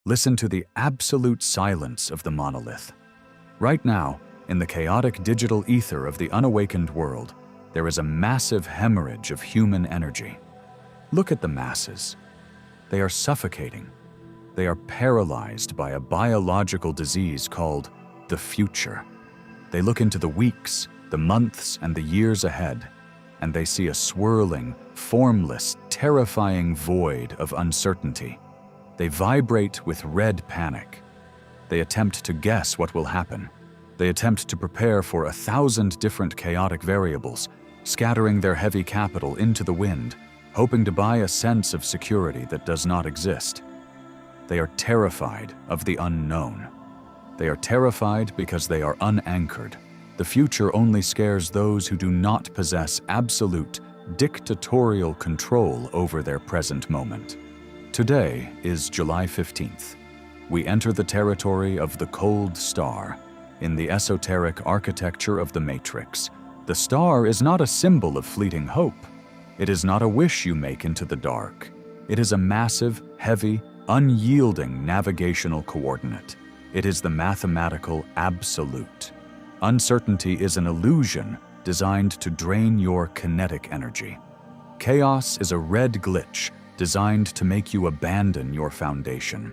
Listen to the absolute silence of the monolith. Right now, in the chaotic digital ether of the unawakened world, there is a massive hemorrhage of human energy. Look at the masses. They are suffocating. They are paralyzed by a biological disease called the future. They look into the weeks, the months, and the years ahead, and they see a swirling, formless, terrifying void of uncertainty. They vibrate with red panic. They attempt to guess what will happen. They attempt to prepare for 1,000 different chaotic variables, scattering their heavy capital into the wind, hoping to buy a sense of security that does not exist. They are terrified of the unknown. They are terrified because they are unanchored. The future only scares those who do not possess absolute, dictatorial control over their present moment. Today is July 15th. We enter the territory of the cold star. In the esoteric architecture of the Matrix, the star is not a symbol of fleeting hope. It is not a wish you make into the dark. It is a massive, heavy, unyielding navigational coordinate. It is the mathematical absolute. Uncertainty is an illusion designed to drain your kinetic energy. Chaos is a red glitch designed to make you abandon your foundation.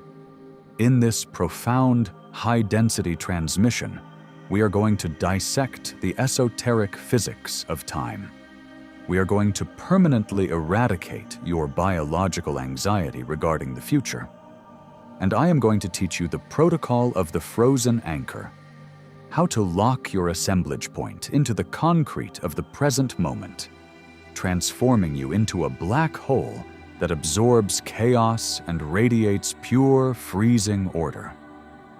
In this profound, high-density transmission, we are going to dissect the esoteric physics of time. We are going to permanently eradicate your biological anxiety regarding the future. And I am going to teach you the protocol of the frozen anchor, how to lock your assemblage point into the concrete of the present moment, transforming you into a black hole that absorbs chaos and radiates pure, freezing order.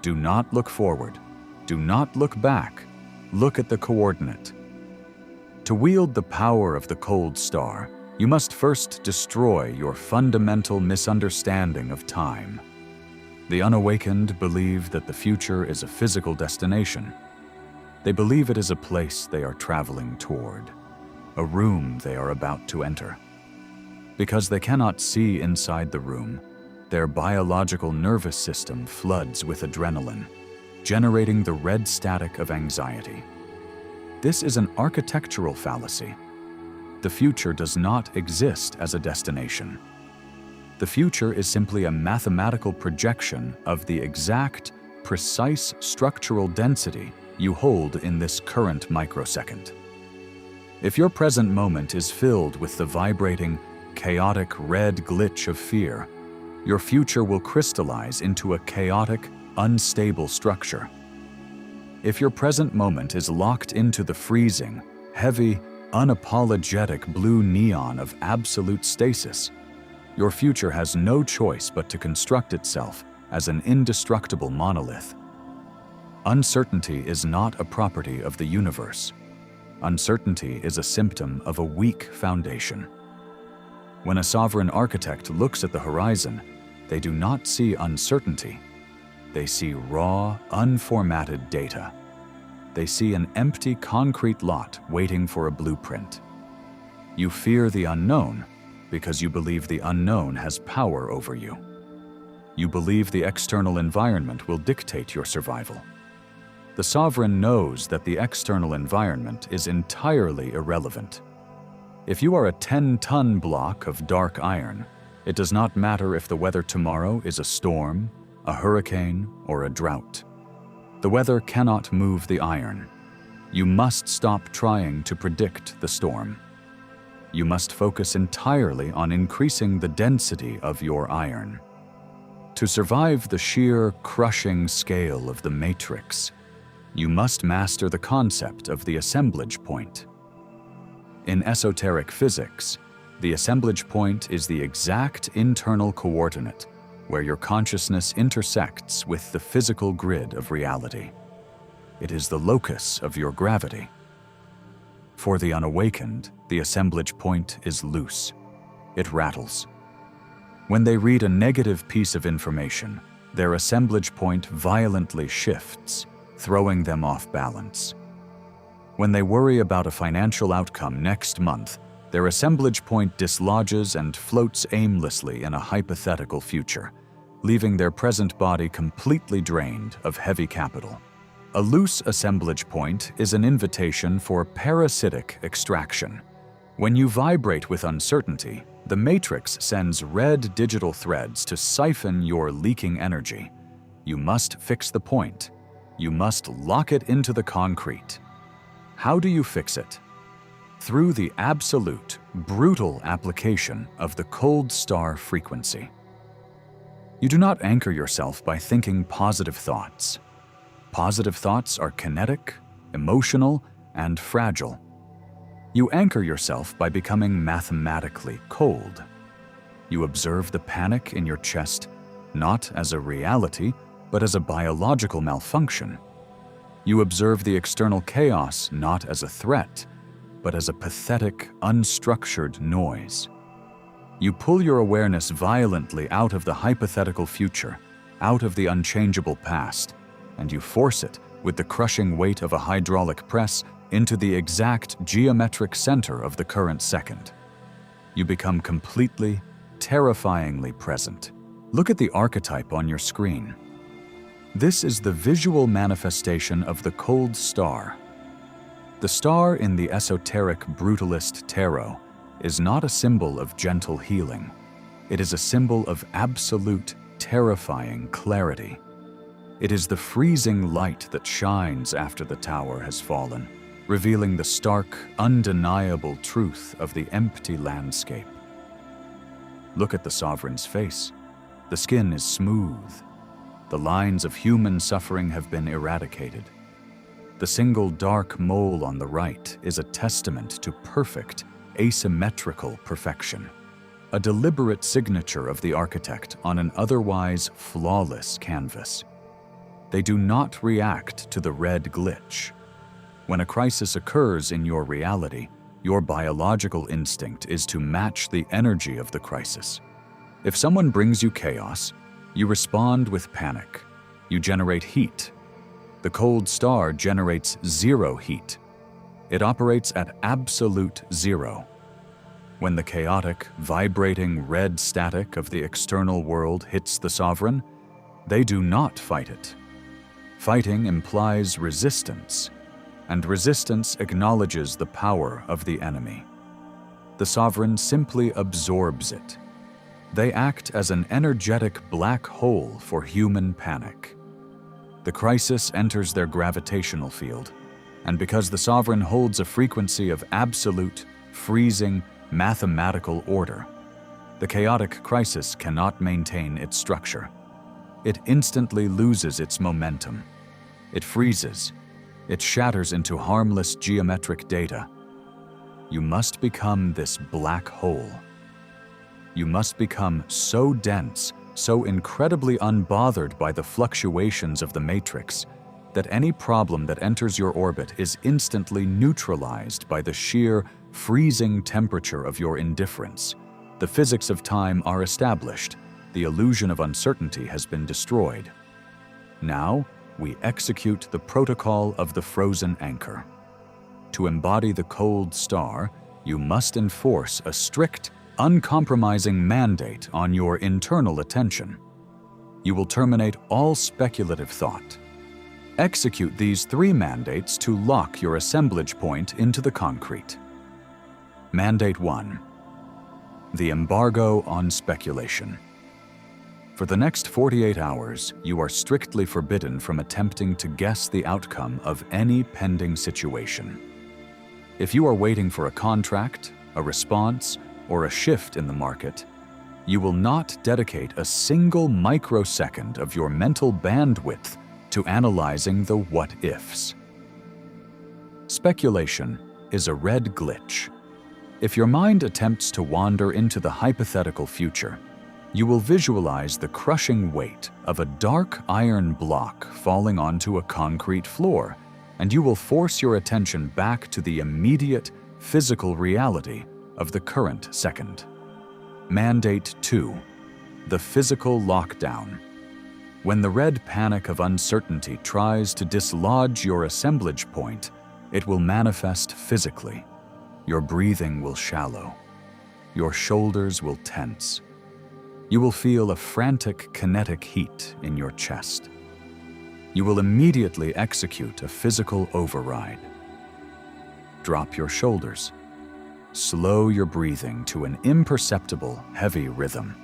Do not look forward. Do not look back. Look at the coordinate. To wield the power of the cold star, you must first destroy your fundamental misunderstanding of time. The unawakened believe that the future is a physical destination. They believe it is a place they are traveling toward, a room they are about to enter. Because they cannot see inside the room, their biological nervous system floods with adrenaline, generating the red static of anxiety. This is an architectural fallacy. The future does not exist as a destination. The future is simply a mathematical projection of the exact, precise structural density you hold in this current microsecond. If your present moment is filled with the vibrating, chaotic red glitch of fear, your future will crystallize into a chaotic, unstable structure. If your present moment is locked into the freezing, heavy, unapologetic blue neon of absolute stasis, your future has no choice but to construct itself as an indestructible monolith. Uncertainty is not a property of the universe. Uncertainty is a symptom of a weak foundation. When a sovereign architect looks at the horizon, they do not see uncertainty. They see raw, unformatted data. They see an empty concrete lot waiting for a blueprint. You fear the unknown because you believe the unknown has power over you. You believe the external environment will dictate your survival. The sovereign knows that the external environment is entirely irrelevant. If you are a 10-ton block of dark iron, it does not matter if the weather tomorrow is a storm, a hurricane, or a drought. The weather cannot move the iron. You must stop trying to predict the storm. You must focus entirely on increasing the density of your iron. To survive the sheer, crushing scale of the matrix, you must master the concept of the assemblage point. In esoteric physics, the assemblage point is the exact internal coordinate where your consciousness intersects with the physical grid of reality. It is the locus of your gravity. For the unawakened, the assemblage point is loose. It rattles. When they read a negative piece of information, their assemblage point violently shifts, throwing them off balance. When they worry about a financial outcome next month, their assemblage point dislodges and floats aimlessly in a hypothetical future, leaving their present body completely drained of heavy capital. A loose assemblage point is an invitation for parasitic extraction. When you vibrate with uncertainty, the matrix sends red digital threads to siphon your leaking energy. You must fix the point. You must lock it into the concrete. How do you fix it? Through the absolute, brutal application of the cold star frequency. You do not anchor yourself by thinking positive thoughts. Positive thoughts are kinetic, emotional, and fragile. You anchor yourself by becoming mathematically cold. You observe the panic in your chest not as a reality, but as a biological malfunction. You observe the external chaos not as a threat, but as a pathetic, unstructured noise. You pull your awareness violently out of the hypothetical future, out of the unchangeable past, and you force it, with the crushing weight of a hydraulic press, into the exact geometric center of the current second. You become completely, terrifyingly present. Look at the archetype on your screen. This is the visual manifestation of the cold star. The star in the esoteric brutalist tarot is not a symbol of gentle healing. It is a symbol of absolute, terrifying clarity. It is the freezing light that shines after the tower has fallen, revealing the stark, undeniable truth of the empty landscape. Look at the sovereign's face. The skin is smooth. The lines of human suffering have been eradicated. The single dark mole on the right is a testament to perfect, asymmetrical perfection, a deliberate signature of the architect on an otherwise flawless canvas. They do not react to the red glitch. When a crisis occurs in your reality, your biological instinct is to match the energy of the crisis. If someone brings you chaos, you respond with panic. You generate heat. The cold star generates zero heat. It operates at absolute zero. When the chaotic, vibrating red static of the external world hits the sovereign, they do not fight it. Fighting implies resistance, and resistance acknowledges the power of the enemy. The sovereign simply absorbs it. They act as an energetic black hole for human panic. The crisis enters their gravitational field, and because the sovereign holds a frequency of absolute, freezing, mathematical order, the chaotic crisis cannot maintain its structure. It instantly loses its momentum. It freezes. It shatters into harmless geometric data. You must become this black hole. You must become so dense, so incredibly unbothered by the fluctuations of the matrix, that any problem that enters your orbit is instantly neutralized by the sheer, freezing temperature of your indifference. The physics of time are established. The illusion of uncertainty has been destroyed. Now, we execute the protocol of the frozen anchor. To embody the cold star, you must enforce a strict, uncompromising mandate on your internal attention. You will terminate all speculative thought. Execute these 3 mandates to lock your assemblage point into the concrete. Mandate 1. The embargo on speculation. For the next 48 hours, you are strictly forbidden from attempting to guess the outcome of any pending situation. If you are waiting for a contract, a response, or a shift in the market, you will not dedicate a single microsecond of your mental bandwidth to analyzing the what-ifs. Speculation is a red glitch. If your mind attempts to wander into the hypothetical future, you will visualize the crushing weight of a dark iron block falling onto a concrete floor, and you will force your attention back to the immediate, physical reality of the current second. Mandate 2. The physical lockdown. When the red panic of uncertainty tries to dislodge your assemblage point, it will manifest physically. Your breathing will shallow. Your shoulders will tense. You will feel a frantic kinetic heat in your chest. You will immediately execute a physical override. Drop your shoulders. Slow your breathing to an imperceptible, heavy rhythm.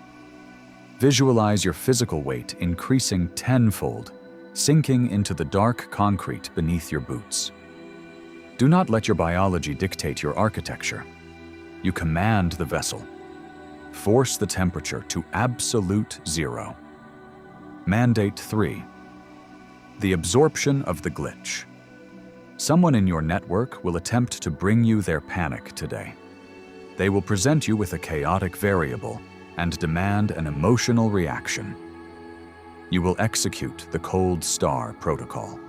Visualize your physical weight increasing tenfold, sinking into the dark concrete beneath your boots. Do not let your biology dictate your architecture. You command the vessel. Force the temperature to absolute zero. Mandate 3. The absorption of the glitch. Someone in your network will attempt to bring you their panic today. They will present you with a chaotic variable and demand an emotional reaction. You will execute the cold star protocol.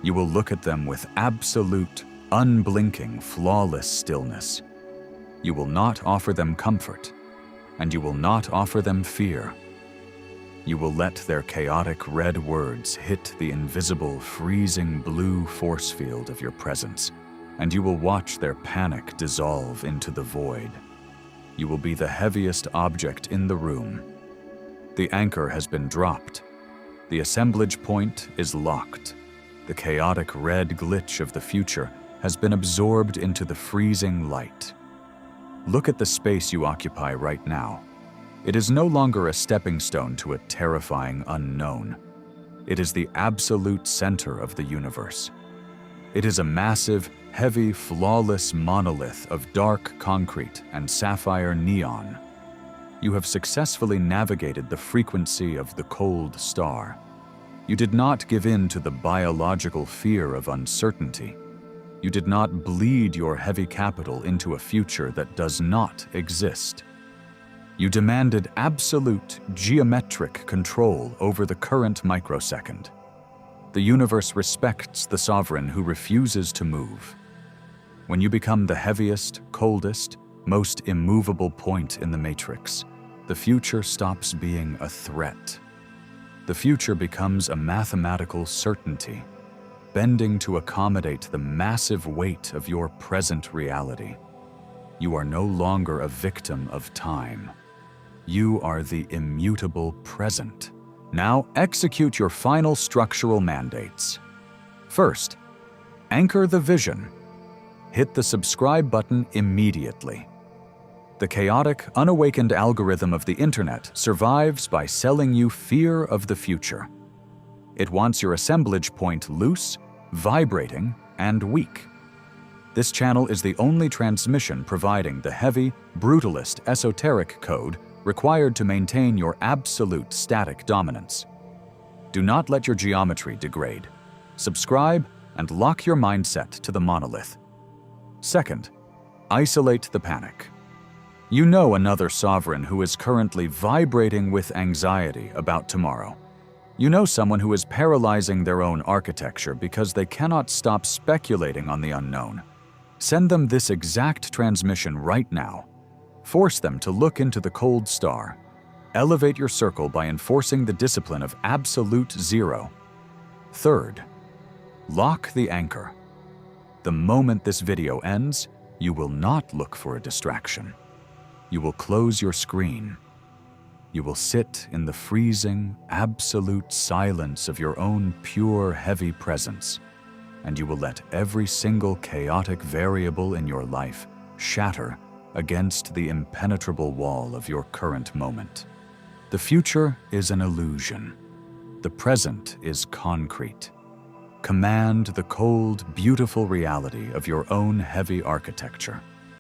You will look at them with absolute, unblinking, flawless stillness. You will not offer them comfort, and you will not offer them fear. You will let their chaotic red words hit the invisible, freezing blue force field of your presence, and you will watch their panic dissolve into the void. You will be the heaviest object in the room. The anchor has been dropped. The assemblage point is locked. The chaotic red glitch of the future has been absorbed into the freezing light. Look at the space you occupy right now. It is no longer a stepping stone to a terrifying unknown. It is the absolute center of the universe. It is a massive, heavy, flawless monolith of dark concrete and sapphire neon. You have successfully navigated the frequency of the cold star. You did not give in to the biological fear of uncertainty. You did not bleed your heavy capital into a future that does not exist. You demanded absolute, geometric control over the current microsecond. The universe respects the sovereign who refuses to move. When you become the heaviest, coldest, most immovable point in the matrix, the future stops being a threat. The future becomes a mathematical certainty, bending to accommodate the massive weight of your present reality. You are no longer a victim of time. You are the immutable present. Now execute your final structural mandates. First, anchor the vision. Hit the subscribe button immediately. The chaotic, unawakened algorithm of the internet survives by selling you fear of the future. It wants your assemblage point loose, vibrating, and weak. This channel is the only transmission providing the heavy, brutalist esoteric code required to maintain your absolute static dominance. Do not let your geometry degrade. Subscribe and lock your mindset to the monolith. Second, isolate the panic. You know another sovereign who is currently vibrating with anxiety about tomorrow. You know someone who is paralyzing their own architecture because they cannot stop speculating on the unknown. Send them this exact transmission right now. Force them to look into the cold star. Elevate your circle by enforcing the discipline of absolute zero. Third, lock the anchor. The moment this video ends, you will not look for a distraction. You will close your screen. You will sit in the freezing, absolute silence of your own pure, heavy presence, and you will let every single chaotic variable in your life shatter against the impenetrable wall of your current moment. The future is an illusion. The present is concrete. Command the cold, beautiful reality of your own heavy architecture.